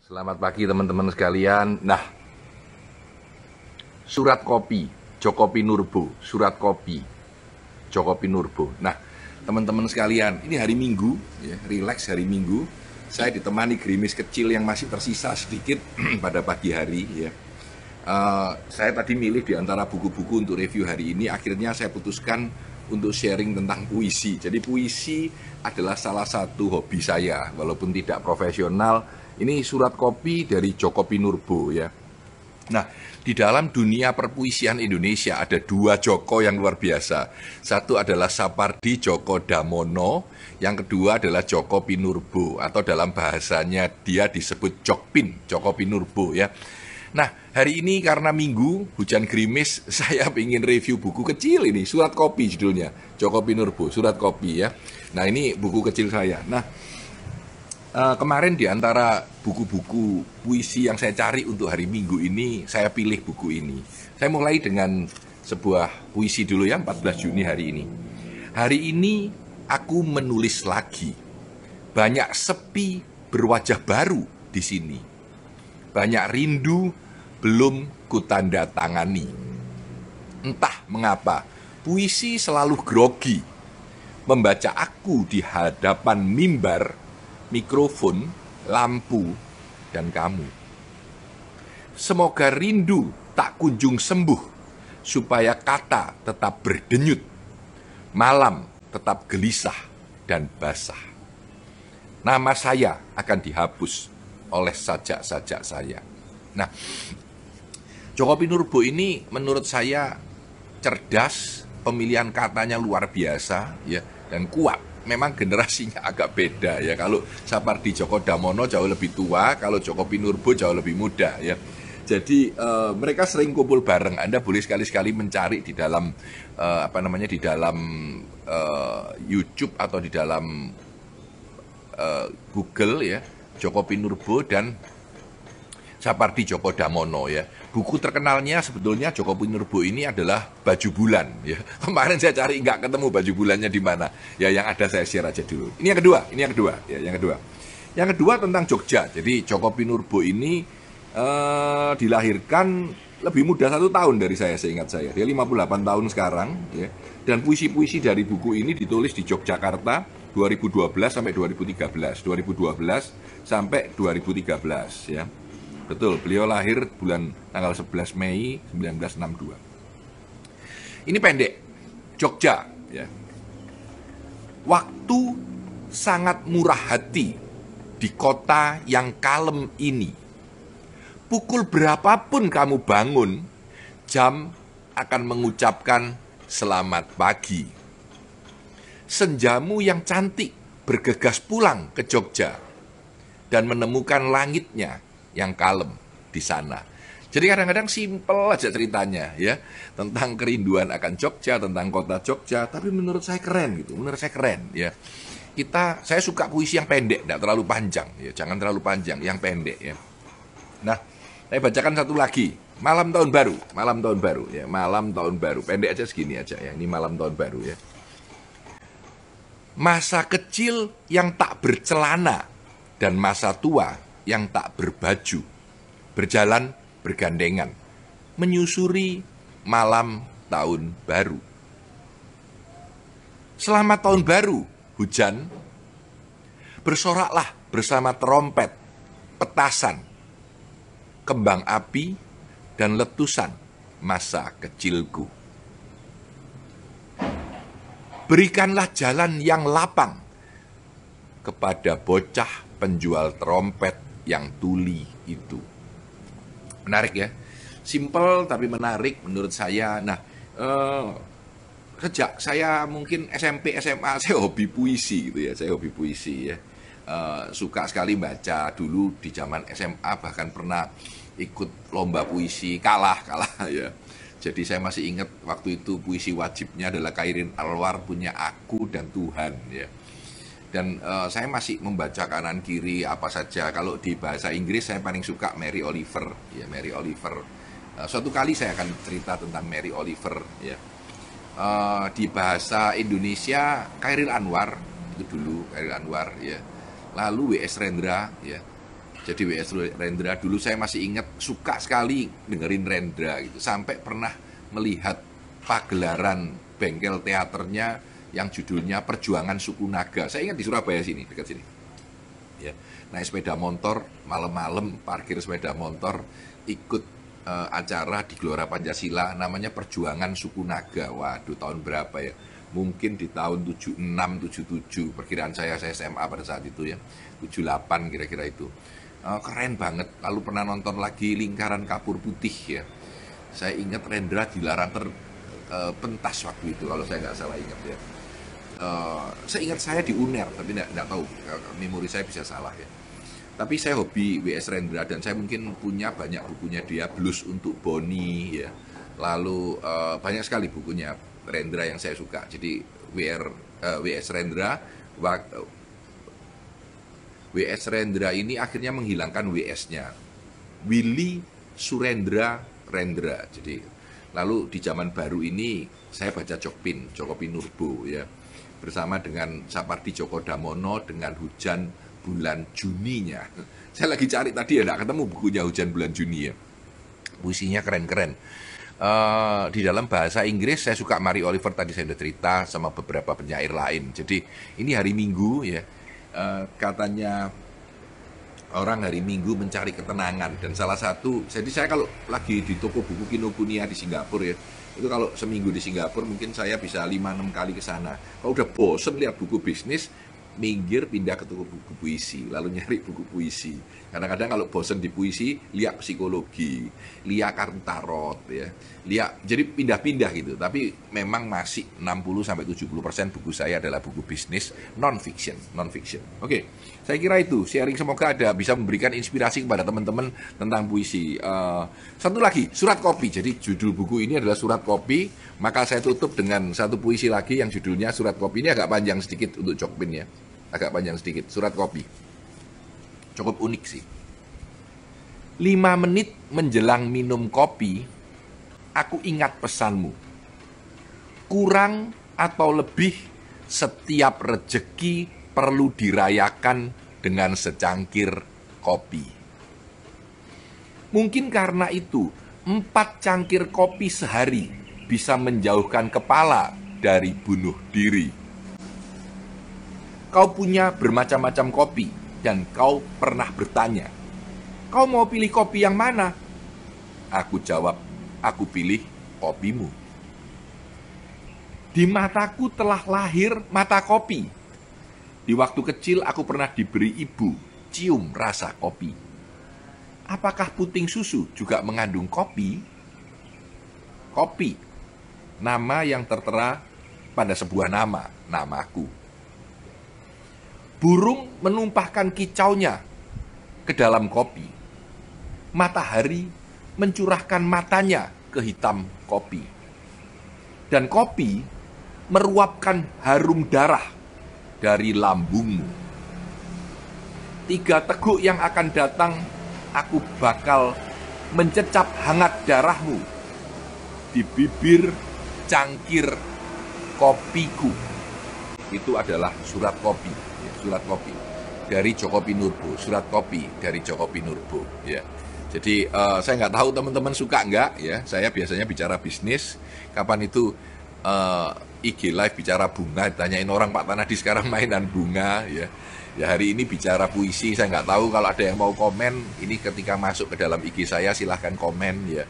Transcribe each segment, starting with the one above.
Selamat pagi teman-teman sekalian. Nah, surat kopi Joko Pinurbo, surat kopi Joko Pinurbo. Nah, teman-teman sekalian, ini hari Minggu, ya, relax hari Minggu. Saya ditemani gerimis kecil yang masih tersisa sedikit pada pagi hari. Ya. Saya tadi milih di antara buku-buku untuk review hari ini. Akhirnya saya putuskan untuk sharing tentang puisi. Jadi puisi adalah salah satu hobi saya, walaupun tidak profesional. Ini surat kopi dari Joko Pinurbo ya. Nah, di dalam dunia perpuisian Indonesia ada dua Joko yang luar biasa. Satu adalah Sapardi Djoko Damono, yang kedua adalah Joko Pinurbo, atau dalam bahasanya dia disebut Jokpin, Joko Pinurbo ya. Nah, hari ini karena Minggu, hujan gerimis, saya ingin review buku kecil ini, surat kopi judulnya, Joko Pinurbo, surat kopi ya. Nah, ini buku kecil saya. Nah, kemarin di antara buku-buku puisi yang saya cari untuk hari Minggu ini, saya pilih buku ini. Saya mulai dengan sebuah puisi dulu ya, 14 Juni hari ini. Hari ini aku menulis lagi. Banyak sepi berwajah baru di sini. Banyak rindu belum kutanda tangani. Entah mengapa, puisi selalu grogi. Membaca aku di hadapan mimbar, mikrofon, lampu, dan kamu. Semoga rindu tak kunjung sembuh, supaya kata tetap berdenyut, malam tetap gelisah dan basah. Nama saya akan dihapus oleh sajak-sajak saya. Nah, Joko Pinurbo ini menurut saya cerdas, pemilihan katanya luar biasa, ya, dan kuat. Memang generasinya agak beda ya. Kalau Sapardi Djoko Damono jauh lebih tua, kalau Joko Pinurbo jauh lebih muda ya. Jadi mereka sering kumpul bareng. Anda boleh sekali-sekali mencari di dalam di dalam YouTube atau di dalam Google ya, Joko Pinurbo dan Sapardi Djoko Damono ya. Buku terkenalnya sebetulnya Joko Pinurbo ini adalah Baju Bulan ya. Kemarin saya cari nggak ketemu baju bulannya di mana. Ya yang ada saya share aja dulu. Ini yang kedua ya, yang kedua. Yang kedua tentang Jogja. Jadi Joko Pinurbo ini dilahirkan lebih muda 1 tahun dari saya seingat saya. Dia 58 tahun sekarang ya. Dan puisi-puisi dari buku ini ditulis di Yogyakarta 2012 sampai 2013. 2012 sampai 2013 ya. Betul, beliau lahir tanggal 11 Mei 1962. Ini pendek, Jogja. Ya. Waktu sangat murah hati di kota yang kalem ini. Pukul berapapun kamu bangun, jam akan mengucapkan selamat pagi. Senjamu yang cantik bergegas pulang ke Jogja dan menemukan langitnya yang kalem di sana. Jadi kadang-kadang simpel aja ceritanya ya, tentang kerinduan akan Jogja, tentang kota Jogja, tapi menurut saya keren gitu. Menurut saya keren ya. Saya suka puisi yang pendek, tidak terlalu panjang ya, jangan terlalu panjang, yang pendek ya. Nah, saya bacakan satu lagi. Malam tahun baru ya, malam tahun baru. Pendek aja segini aja ya. Ini malam tahun baru ya. Masa kecil yang tak bercelana dan masa tua yang tak berbaju, berjalan bergandengan, menyusuri malam tahun baru. Selamat tahun baru, hujan. Bersoraklah bersama trompet, petasan, kembang api, dan letusan masa kecilku. Berikanlah jalan yang lapang kepada bocah penjual trompet yang tuli itu. Menarik ya, simple tapi menarik menurut saya. Nah, sejak saya mungkin SMP SMA saya hobi puisi gitu ya, saya hobi puisi ya. Suka sekali baca. Dulu di zaman SMA bahkan pernah ikut lomba puisi, kalah ya. Jadi saya masih ingat waktu itu puisi wajibnya adalah Khairin Alwar punya Aku dan Tuhan ya. Dan saya masih membaca kanan kiri apa saja. Kalau di bahasa Inggris saya paling suka Mary Oliver ya, Mary Oliver. Suatu kali saya akan cerita tentang Mary Oliver ya. Di bahasa Indonesia Chairil Anwar itu dulu, Chairil Anwar ya. Lalu W.S. Rendra ya. Jadi WS Rendra dulu saya masih ingat suka sekali dengerin Rendra gitu. Sampai pernah melihat pagelaran bengkel teaternya yang judulnya Perjuangan Suku Naga. Saya ingat di Surabaya sini, dekat sini. Ya, naik sepeda motor malam-malam, parkir sepeda motor, ikut acara di Gelora Pancasila namanya Perjuangan Suku Naga. Waduh, tahun berapa ya? Mungkin di tahun 76, 77, perkiraan saya SMA pada saat itu ya. 78 kira-kira itu. Keren banget. Lalu pernah nonton lagi Lingkaran Kapur Putih ya. Saya ingat Rendra dilarang pentas waktu itu kalau saya nggak salah ingat ya. Saya ingat saya di UNER tapi nggak tahu, memori saya bisa salah ya. Tapi saya hobi WS Rendra dan saya mungkin punya banyak bukunya dia, Blues untuk Boni ya. Lalu banyak sekali bukunya Rendra yang saya suka. Jadi WS Rendra WS Rendra ini akhirnya menghilangkan WS-nya. Willy Surendra Rendra. Jadi lalu di zaman baru ini saya baca Cokopi Nurbo ya. Bersama dengan Sapardi Djoko Damono dengan Hujan Bulan Juninya. Saya lagi cari tadi ya, nggak ketemu bukunya Hujan Bulan Juni ya. Puisinya keren-keren. Di dalam bahasa Inggris saya suka Mary Oliver, tadi saya udah cerita, sama beberapa penyair lain. Jadi ini hari Minggu ya. Katanya orang hari Minggu mencari ketenangan, dan salah satu, jadi saya kalau lagi di toko buku Kinokuniya di Singapura ya, itu kalau seminggu di Singapura mungkin saya bisa 5-6 kali ke sana. Kalau udah bosen lihat buku bisnis, minggir pindah ke toko buku puisi, lalu nyari buku puisi. Kadang-kadang kalau bosen di puisi, lihat psikologi, lihat kartu tarot ya. Jadi pindah-pindah gitu. Tapi memang masih 60-70% buku saya adalah buku bisnis non-fiction. Oke, saya kira itu sharing, semoga bisa memberikan inspirasi kepada teman-teman tentang puisi. Satu lagi, Surat Kopi. Jadi judul buku ini adalah Surat Kopi. Maka saya tutup dengan satu puisi lagi yang judulnya Surat Kopi. Ini agak panjang sedikit untuk Jokpin ya. Agak panjang sedikit, Surat Kopi. Cukup unik sih. 5 menit menjelang minum kopi, aku ingat pesanmu. Kurang atau lebih, setiap rejeki perlu dirayakan dengan secangkir kopi. Mungkin karena itu, 4 cangkir kopi sehari bisa menjauhkan kepala dari bunuh diri. Kau punya bermacam-macam kopi, dan kau pernah bertanya, kau mau pilih kopi yang mana? Aku jawab, aku pilih kopimu. Di mataku telah lahir mata kopi. Di waktu kecil aku pernah diberi ibu cium rasa kopi. Apakah puting susu juga mengandung kopi? Kopi, nama yang tertera pada sebuah nama, namaku. Burung menumpahkan kicaunya ke dalam kopi. Matahari mencurahkan matanya ke hitam kopi. Dan kopi meruapkan harum darah dari lambungmu. 3 teguk yang akan datang, aku bakal mencecap hangat darahmu di bibir cangkir kopiku. Itu adalah Surat Kopi. Surat Kopi dari Cokopi Nurbo. Surat Kopi dari Cokopi Nurbo ya. Jadi saya nggak tahu teman-teman suka nggak ya. Saya biasanya bicara bisnis. Kapan itu IG live bicara bunga, ditanyain orang, Pak Tanadi sekarang mainan bunga ya. Ya hari ini bicara puisi. Saya nggak tahu, kalau ada yang mau komen ini ketika masuk ke dalam IG saya silahkan komen ya.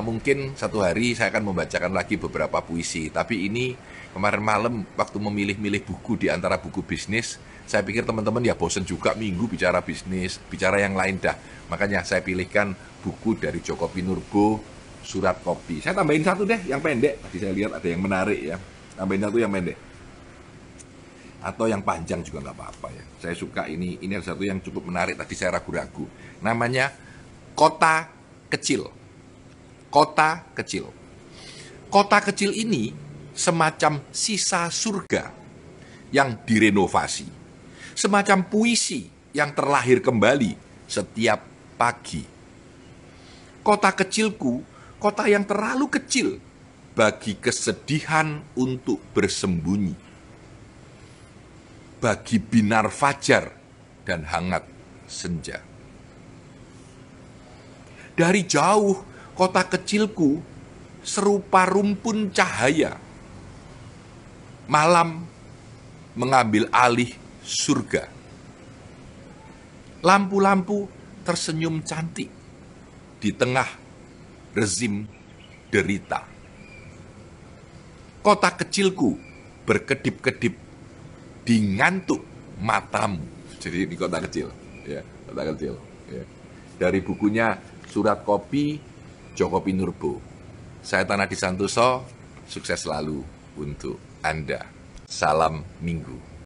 Mungkin satu hari saya akan membacakan lagi beberapa puisi. Tapi ini kemarin malam waktu memilih-milih buku di antara buku bisnis, saya pikir teman-teman ya bosen juga minggu bicara bisnis, bicara yang lain dah. Makanya saya pilihkan buku dari Cokopi Nurbo, Surat Kopi. Saya tambahin satu deh yang pendek. Tadi saya lihat ada yang menarik ya. Tambahin satu yang pendek. Atau yang panjang juga nggak apa-apa ya. Saya suka ini ada satu yang cukup menarik. Tadi saya ragu-ragu. Namanya Kota Kecil. Kota Kecil. Kota kecil ini semacam sisa surga yang direnovasi. Semacam puisi yang terlahir kembali setiap pagi. Kota kecilku, kota yang terlalu kecil bagi kesedihan untuk bersembunyi. Bagi binar fajar dan hangat senja. Dari jauh, kota kecilku serupa rumpun cahaya. Malam mengambil alih surga. Lampu-lampu tersenyum cantik di tengah rezim derita. Kota kecilku berkedip-kedip di ngantuk matamu. Jadi ini kota kecil, ya, kota kecil. Ya. Dari bukunya Surat Kopi, Djoko Pinurbo. Saya Tanah Di Santoso, sukses selalu untuk Anda. Salam Minggu.